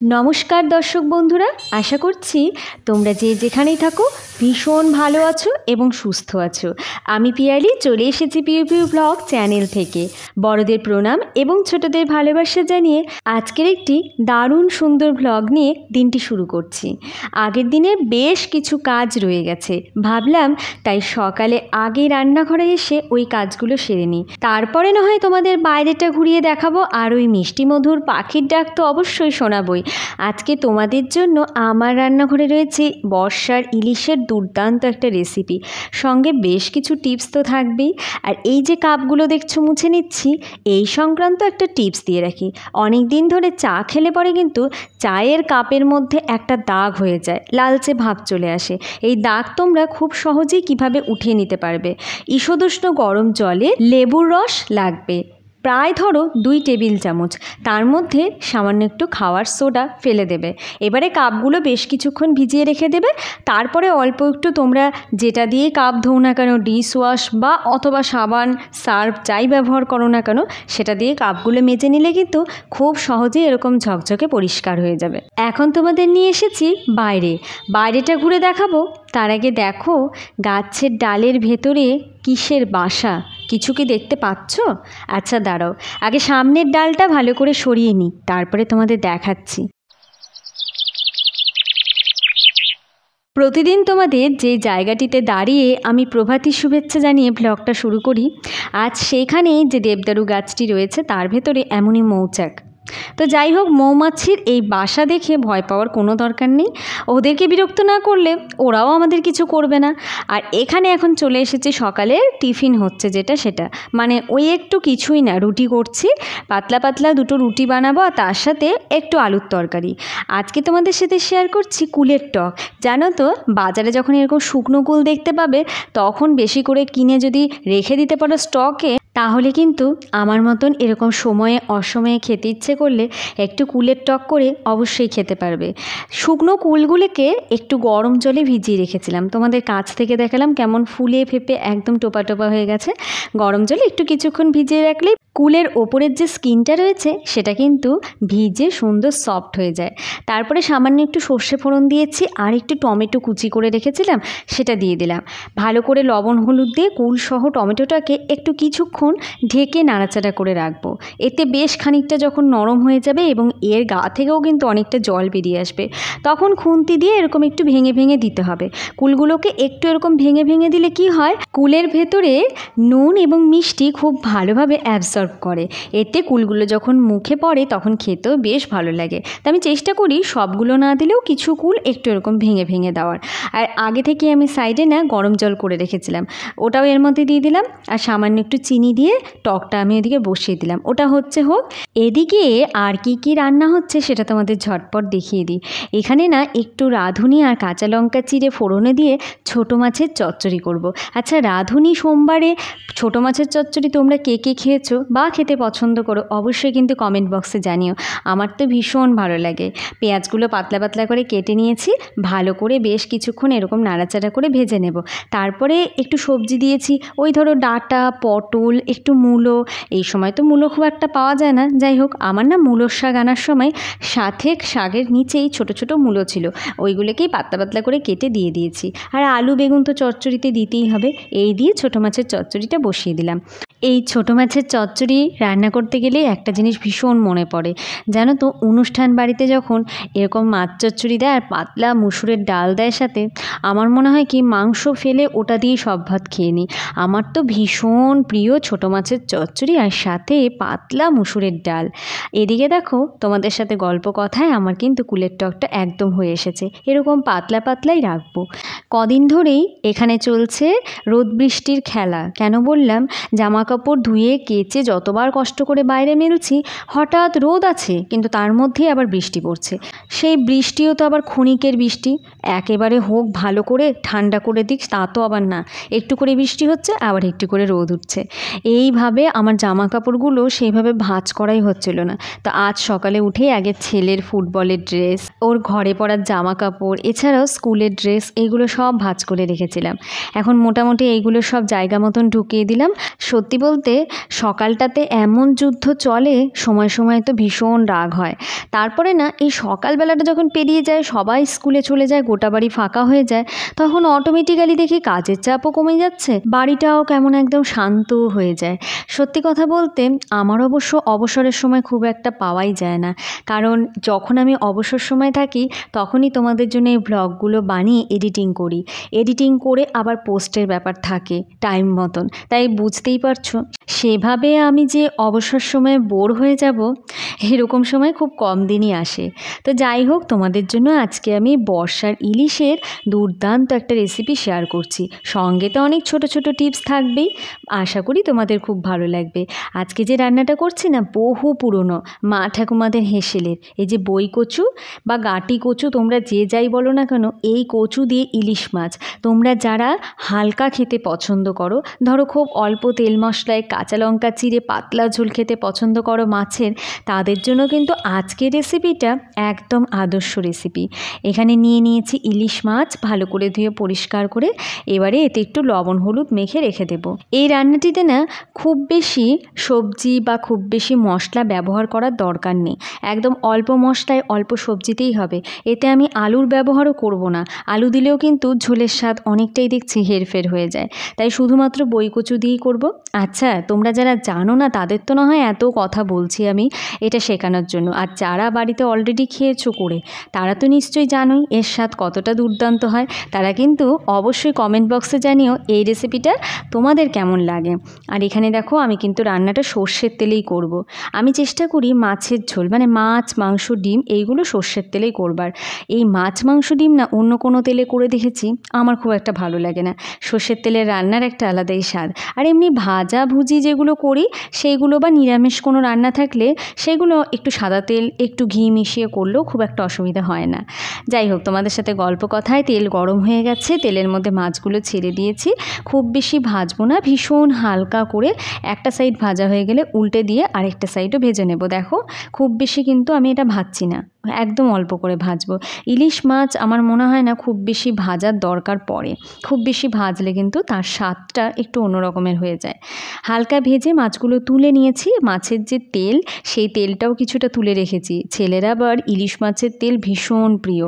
নমস্কার দর্শক বন্ধুরা, আশা করছি তোমরা যে যেখানেই থাকো ভীষণ ভালো আছো এবং সুস্থ আছো। আমি পিয়ালি চলে এসেছি পিউ পিউ ব্লগ চ্যানেল থেকে। বড়দের প্রণাম এবং ছোটদের ভালোবাসা জানিয়ে আজকের একটি দারুণ সুন্দর ব্লগ নিয়ে দিনটি শুরু করছি। আগের দিনের বেশ কিছু কাজ রয়ে গেছে, ভাবলাম তাই সকালে আগে রান্নাঘরে এসে ওই কাজগুলো সেরে নিই, তারপরে না হয় তোমাদের বাইরেটা ঘুরিয়ে দেখাবো। আর ওই মিষ্টি মধুর পাখির ডাক তো অবশ্যই শোনাবই। আজকে তোমাদের জন্য আমার রান্নাঘরে রয়েছে বর্ষার ইলিশের দুর্দান্ত একটা রেসিপি, সঙ্গে বেশ কিছু টিপস তো থাকবেই। আর এই যে কাপগুলো দেখছো মুছে নিচ্ছি, এই সংক্রান্ত একটা টিপস দিয়ে রাখি। অনেক দিন ধরে চা খেলে পরে কিন্তু চায়ের কাপের মধ্যে একটা দাগ হয়ে যায়, লালচে ভাব চলে আসে। এই দাগ তোমরা খুব সহজেই কিভাবে উঠিয়ে নিতে পারবে। ঈষদুষ্ণ গরম জলে লেবুর রস লাগবে, প্রায় ধরো 2 টেবিল চামচ, তার মধ্যে সামান্য একটু খাওয়ার সোডা ফেলে দেবে। এবারে কাপগুলো বেশ কিছুক্ষণ ভিজিয়ে রেখে দেবে। তারপরে অল্প একটু তোমরা যেটা দিয়ে কাপ ধোও না কেন, ডিশ ওয়াশ বা অথবা সাবান, সার্ফ যাই ব্যবহার করো না কেন, সেটা দিয়ে কাপগুলো মেজে নিলে কিন্তু খুব সহজেই এরকম ঝকঝকে পরিষ্কার হয়ে যাবে। এখন তোমাদের নিয়ে এসেছি বাইরেটা ঘুরে দেখাবো। তার আগে দেখো গাছের ডালের ভেতরে কিসের বাসা, কিছু কি দেখতে পাচ্ছ? আচ্ছা দাঁড়াও, আগে সামনের ডালটা ভালো করে সরিয়ে নিই, তারপরে তোমাদের দেখাচ্ছি। প্রতিদিন তোমাদের যে জায়গাটিতে দাঁড়িয়ে আমি প্রভাতী শুভেচ্ছা জানিয়ে ব্লগটা শুরু করি, আজ সেইখানেই যে দেবদারু গাছটি রয়েছে তার ভেতরে এমনই মৌচাক। তো যাই হোক, মৌমাছির এই বাসা দেখে ভয় পাওয়ার কোনো দরকার নেই। ওদেরকে বিরক্ত না করলে ওরাও আমাদের কিছু করবে না। আর এখানে এখন চলে এসেছি, সকালের টিফিন হচ্ছে যেটা, সেটা মানে ওই একটু কিছুই না, রুটি করছি, পাতলা পাতলা 2টো রুটি বানাবো, আর তার সাথে একটু আলুর তরকারি। আজকে তোমাদের সাথে শেয়ার করছি কুলের টক। জানো তো, বাজারে যখন এরকম শুকনো কুল দেখতে পাবে, তখন বেশি করে কিনে যদি রেখে দিতে পারো স্টকে, তাহলে কিন্তু আমার মতন এরকম সময়ে অসময়ে খেতে ইচ্ছে করলে একটু কুলের টক করে অবশ্যই খেতে পারবে। শুকনো কুলগুলোকে একটু গরম জলে ভিজিয়ে রেখেছিলাম, তোমাদের কাছ থেকে দেখালাম কেমন ফুলে ফেপে একদম টোপা টোপা হয়ে গেছে। গরম জলে একটু কিছুক্ষণ ভিজিয়ে রাখলে কুলের ওপরের যে স্কিনটা রয়েছে সেটা কিন্তু ভিজে সুন্দর সফট হয়ে যায়। তারপরে সামান্য একটু সর্ষে ফোড়ন দিয়েছি, আর একটু টমেটো কুচি করে রেখেছিলাম সেটা দিয়ে দিলাম। ভালো করে লবণ হলুদ দিয়ে কুলসহ টমেটোটাকে একটু কিছুক্ষণ ঢেকে নাড়াচাড়া করে রাখবো। এতে বেশ খানিকটা যখন নরম হয়ে যাবে এবং এর গা থেকেও কিন্তু অনেকটা জল বেরিয়ে আসবে, তখন খুন্তি দিয়ে এরকম একটু ভেঙে ভেঙে দিতে হবে। কুলগুলোকে একটু এরকম ভেঙে ভেঙে দিলে কি হয়, কুলের ভেতরে নুন এবং মিষ্টি খুব ভালোভাবে অ্যাবসর্ব করে। এতে কুলগুলো যখন মুখে পড়ে তখন খেতেও বেশ ভালো লাগে। তো আমি চেষ্টা করি সবগুলো না দিলেও কিছু কুল একটু এরকম ভেঙে ভেঙে দেওয়ার। আর আগে থেকে আমি সাইডে না গরম জল করে রেখেছিলাম, ওটাও এর মধ্যে দিয়ে দিলাম, আর সামান্য একটু চিনি দিয়ে টকটা আমি ওদিকে বসিয়ে দিলাম, ওটা হচ্ছে হোক। এদিকে আর কি রান্না হচ্ছে সেটা তোমাদের ঝটপট দেখিয়ে দিই। এখানে না একটু রাঁধুনি আর কাঁচা লঙ্কা চিড়ে ফোড়নে দিয়ে ছোটো মাছের চচ্চড়ি করব। আচ্ছা, রাঁধুনি সোমবারে ছোটো মাছের চচ্চড়ি তোমরা কে কে খেয়েছো বা খেতে পছন্দ করো অবশ্যই কিন্তু কমেন্ট বক্সে জানিও। আমার তো ভীষণ ভালো লাগে। পেঁয়াজগুলো পাতলা পাতলা করে কেটে নিয়েছি, ভালো করে বেশ কিছুক্ষণ এরকম নাড়াচাড়া করে ভেজে নেব। তারপরে একটু সবজি দিয়েছি, ওই ধরো ডাঁটা, পটল, একটু মূলো। এই সময় তো মূলো খুব একটা পাওয়া যায় না, যাই হোক আমার না মূলোর শাক আনার সময় সাথে শাকের নিচেই ছোট ছোট মূলো ছিল, ওইগুলোকেই পাতলা পাতলা করে কেটে দিয়ে দিয়েছি। আর আলু বেগুন তো চচ্চড়িতে দিতেই হবে, এই দিয়ে ছোটো মাছের চচ্চড়িটা বসিয়ে দিলাম। এই ছোটো মাছের চচ্চড়ি রান্না করতে গেলে একটা জিনিস ভীষণ মনে পড়ে, জানো তো, অনুষ্ঠান বাড়িতে যখন এরকম মাছ চচ্চড়ি দেয় আর পাতলা মুসুরের ডাল দেয় সাথে, আমার মনে হয় কি মাংস ফেলে ওটা দিয়েই সব ভাত খেয়ে নিই। আমার তো ভীষণ প্রিয় ছোটো মাছের চচ্চড়ি আর সাথে পাতলা মুসুরের ডাল। এদিকে দেখো তোমাদের সাথে গল্প কথায় আমার কিন্তু কুলের টকটা একদম হয়ে এসেছে, এরকম পাতলা পাতলাই রাখবো। কদিন ধরেই এখানে চলছে রোদ বৃষ্টির খেলা। কেন বললাম, জামা কাপড় ধুয়ে কেচে যতবার কষ্ট করে বাইরে মেলছি, হঠাৎ রোদ আছে কিন্তু তার মধ্যেই আবার বৃষ্টি পড়ছে। সেই বৃষ্টিও তো আবার ক্ষণিকের বৃষ্টি, একেবারে হোক ভালো করে ঠান্ডা করে দিক তা তো আবার না, একটু করে বৃষ্টি হচ্ছে আবার একটু করে রোদ উঠছে। এইভাবে আমার জামা কাপড়গুলো সেইভাবে ভাঁজ করাই হচ্ছিল না। তো আজ সকালে উঠেই আগে ছেলের ফুটবলের ড্রেস, ওর ঘরে পরার জামা কাপড়, এছাড়াও স্কুলের ড্রেস, এইগুলো সব ভাঁজ করে রেখেছিলাম। এখন মোটামুটি এইগুলো সব জায়গা মতন ঢুকিয়ে দিলাম। সত্যি সত্যি বলতে সকালটাতে এমন যুদ্ধ চলে, সময় সময় তো ভীষণ রাগ হয়। তারপরে না এই সকালবেলাটা যখন পেরিয়ে যায়, সবাই স্কুলে চলে যায়, গোটা বাড়ি ফাঁকা হয়ে যায়, তখন অটোমেটিক্যালি দেখি কাজের চাপও কমে যাচ্ছে, বাড়িটাও কেমন একদম শান্ত হয়ে যায়। সত্যি কথা বলতে আমার অবশ্য অবসরের সময় খুব একটা পাওয়াই যায় না, কারণ যখন আমি অবসর সময় থাকি তখনই তোমাদের জন্য এই ব্লগগুলো বানিয়ে এডিটিং করি। এডিটিং করে আবার পোস্টের ব্যাপার থাকে টাইম মতন, তাই বুঝতেই পারছো সেভাবে আমি যে অবসর সময়ে বোর হয়ে যাব এরকম সময় খুব কম দিনই আসে। তো যাই হোক, তোমাদের জন্য আজকে আমি বর্ষার ইলিশের দুর্দান্ত একটা রেসিপি শেয়ার করছি, সঙ্গে তো অনেক ছোট ছোট টিপস থাকবেই। আশা করি তোমাদের খুব ভালো লাগবে। আজকে যে রান্নাটা করছি না, বহু পুরনো মা ঠাকুমাদের হেসেলের এই যে বই কচু বা গাটি কচু, তোমরা যে যাই বলো না কেন, এই কচু দিয়ে ইলিশ মাছ। তোমরা যারা হালকা খেতে পছন্দ করো, ধরো খুব অল্প তেল মশলায় কাঁচা লঙ্কা চিড়ে পাতলা ঝোল খেতে পছন্দ করো মাছের, তাদের জন্য কিন্তু আজকের রেসিপিটা একদম আদর্শ রেসিপি। এখানে নিয়ে নিয়েছি ইলিশ মাছ, ভালো করে ধুয়ে পরিষ্কার করে এবারে এতে একটু লবণ হলুদ মেখে রেখে দেবো। এই রান্নাটিতে না খুব বেশি সবজি বা খুব বেশি মশলা ব্যবহার করার দরকার নেই, একদম অল্প মশলায় অল্প সবজিতেই হবে। এতে আমি আলুর ব্যবহারও করব না, আলু দিলেও কিন্তু ঝোলের স্বাদ অনেকটাই দেখছি হেরফের হয়ে যায়, তাই শুধুমাত্র বই কচু দিয়েই করব। আচ্ছা, তোমরা যারা জানো না তাদের তো না হয় এত কথা বলছি আমি এটা শেখানোর জন্য, আর যারা বাড়িতে অলরেডি খেয়েছো করে তারা তো নিশ্চয়ই জানোই এর স্বাদ কতটা দুর্দান্ত হয়। তারা কিন্তু অবশ্যই কমেন্ট বক্সে জানিও এই রেসিপিটা তোমাদের কেমন লাগে। আর এখানে দেখো আমি কিন্তু রান্নাটা সর্ষের তেলেই করব। আমি চেষ্টা করি মাছের ঝোল মানে মাছ মাংস ডিম এইগুলো সর্ষের তেলেই করবার। এই মাছ মাংস ডিম না অন্য কোনো তেলে করে দেখেছি, আমার খুব একটা ভালো লাগে না। সর্ষের তেলের রান্নার একটা আলাদাই স্বাদ। আর এমনি ভাজা ভুজি যেগুলো করি সেইগুলো বা নিরামিষ কোনো রান্না থাকলে সেগুলো একটু সাদা তেল একটু ঘি মিশিয়ে করলেও খুব একটা অসুবিধা হয় না। যাই হোক, তোমাদের সাথে গল্প কথায় তেল গরম হয়ে গেছে, তেলের মধ্যে মাছগুলো ছেড়ে দিয়েছি। খুব বেশি ভাজবো না, ভীষণ হালকা করে একটা সাইড ভাজা হয়ে গেলে উল্টে দিয়ে আরেকটা সাইডও ভেজে নেব। দেখো খুব বেশি কিন্তু আমি এটা ভাজছি না, একদম অল্প করে ভাজবো। ইলিশ মাছ আমার মনে হয় না খুব বেশি ভাজার দরকার পড়ে, খুব বেশি ভাজলে কিন্তু তার স্বাদটা একটু অন্য রকমের হয়ে যায়। হালকা ভেজে মাছগুলো তুলে নিয়েছি, মাছের যে তেল সেই তেলটাও কিছুটা তুলে রেখেছি। ছেলেরা আবার ইলিশ মাছের তেল ভীষণ প্রিয়,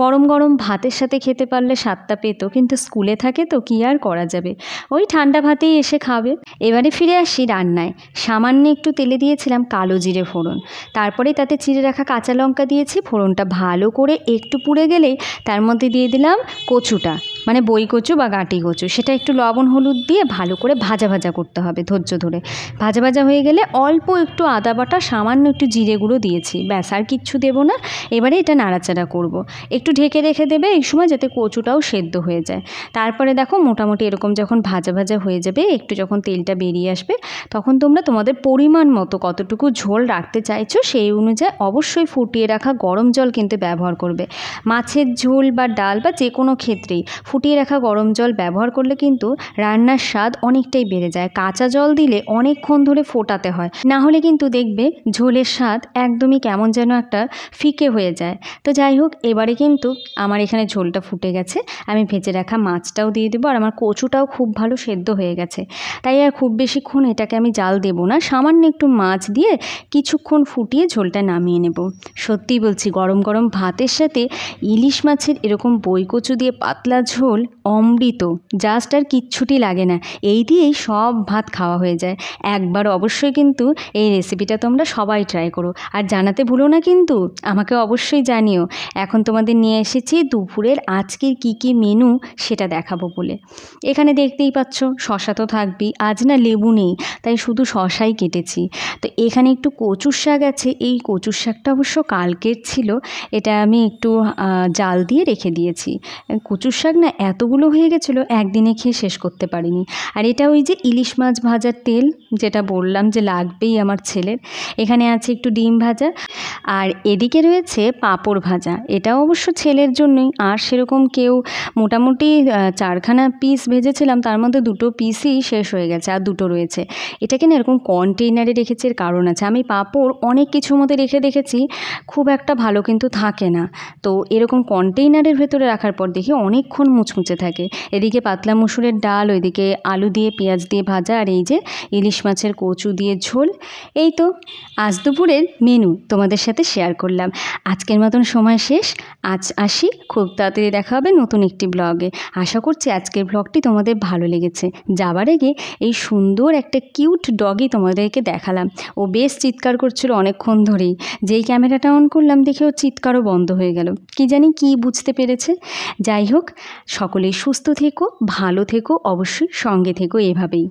গরম গরম ভাতের সাথে খেতে পারলে স্বাদটা পেত, কিন্তু স্কুলে থাকে তো কী আর করা যাবে, ওই ঠান্ডা ভাতেই এসে খাবে। এবারে ফিরে আসি রান্নায়। সামান্য একটু তেলে দিয়েছিলাম কালো জিরে ফোড়ন, তারপরে তাতে চিড়ে রাখা কাঁচা লঙ্কা দিয়েছি। ফোড়নটা ভালো করে একটু পুড়ে গেলেই তার মধ্যে দিয়ে দিলাম কচুটা, মানে বই কচু বা গাঁটি কচু। সেটা একটু লবণ হলুদ দিয়ে ভালো করে ভাজা ভাজা করতে হবে ধৈর্য ধরে। ভাজা ভাজা হয়ে গেলে অল্প একটু আদা বাটা সামান্য একটু জিরে গুঁড়ো দিয়েছি, ব্যাস আর কিচ্ছু দেবো না। এবারে এটা নাড়াচাড়া করব, একটু ঢেকে রেখে দেবে এই সময় যাতে কচুটাও সেদ্ধ হয়ে যায়। তারপরে দেখো মোটামুটি এরকম যখন ভাজা ভাজা হয়ে যাবে, একটু যখন তেলটা বেরিয়ে আসবে, তখন তোমরা তোমাদের পরিমাণ মতো কতটুকু ঝোল রাখতে চাইছো সেই অনুযায়ী অবশ্যই ফুটিয়ে রাখা গরম জল কিন্তু ব্যবহার করবে। মাছের ঝোল বা ডাল বা যে কোনো ক্ষেত্রেই ফুটিয়ে রাখা গরম জল ব্যবহার করলে কিন্তু রান্নার স্বাদ অনেকটাই বেড়ে যায়। কাঁচা জল দিলে অনেকক্ষণ ধরে ফোটাতে হয়, না হলে কিন্তু দেখবে ঝোলের স্বাদ একদমই কেমন যেন একটা ফিকে হয়ে যায়। তো যাই হোক, এবারে কিন্তু আমার এখানে ঝোলটা ফুটে গেছে, আমি ভেজে রাখা মাছটাও দিয়ে দেবো, আর আমার কচুটাও খুব ভালো সেদ্ধ হয়ে গেছে। তাই আর খুব বেশিক্ষণ এটাকে আমি জাল দেবো না, সামান্য একটু মাছ দিয়ে কিছুক্ষণ ফুটিয়ে ঝোলটা নামিয়ে নেব। সত্যিই বলছি, গরম গরম ভাতের সাথে ইলিশ মাছের এরকম বই কচু দিয়ে পাতলা ঝোল অমৃত, জাস্ট আর কিচ্ছুটি লাগে না, এই দিয়েই সব ভাত খাওয়া হয়ে যায়। একবার অবশ্যই কিন্তু এই রেসিপিটা তোমরা সবাই ট্রাই করো, আর জানাতে ভুলো না কিন্তু, আমাকে অবশ্যই জানিও। এখন তোমাদের নিয়ে এসেছি দুপুরের আজকের কি মেনু সেটা দেখাবো বলে। এখানে দেখতেই পাচ্ছ শশা তো থাকবেই, আজ না লেবু নেই তাই শুধু শশাই কেটেছি। তো এখানে একটু কচুর শাক আছে, এই কচুর শাকটা অবশ্য কালকের ছিল, এটা আমি একটু জাল দিয়ে রেখে দিয়েছি। কচুর শাক না এতগুলো হয়ে গেছিলো একদিনে খেয়ে শেষ করতে পারিনি। আর এটা ওই যে ইলিশ মাছ ভাজার তেল যেটা বললাম যে লাগবেই আমার ছেলের। এখানে আছে একটু ডিম ভাজা, আর এদিকে রয়েছে পাঁপড় ভাজা, এটাও অবশ্য ছেলের জন্যই। আর সেরকম কেউ মোটামুটি 4খানা পিস ভেজেছিলাম, তার মধ্যে 2টো পিসই শেষ হয়ে গেছে, আর 2টো রয়েছে। এটাকে না এরকম কন্টেইনারে রেখেছি, এর কারণ আছে। আমি পাঁপড় অনেক কিছুর মধ্যে রেখে দেখেছি খুব একটা ভালো কিন্তু থাকে না, তো এরকম কন্টেইনারের ভেতরে রাখার পর দেখি অনেকক্ষণ মুচমুচে থাকে। এদিকে পাতলা মসুরের ডাল, ওইদিকে আলু দিয়ে পেঁয়াজ দিয়ে ভাজা, আর এই যে ইলিশ মাছের কচু দিয়ে ঝোল। এই তো আজ দুপুরের মেনু তোমাদের সাথে শেয়ার করলাম। আজকের মতন সময় শেষ। আজ আসি, খুব তাড়াতাড়ি দেখা হবে নতুন একটি ব্লগে। আশা করছি আজকের ব্লগটি তোমাদের ভালো লেগেছে। যাবার আগে এই সুন্দর একটা কিউট ডগই তোমাদেরকে দেখালাম। ও বেশ চিৎকার করছিল অনেকক্ষণ ধরেই। যেই ক্যামেরাটা অন করলাম দেখে ও চিৎকারও বন্ধ হয়ে গেল, কি জানি কি বুঝতে পেরেছে। যাই হোক, সকলেই সুস্থ থেকো, ভালো থেকো, অবশ্যই সঙ্গে থেকো এভাবেই।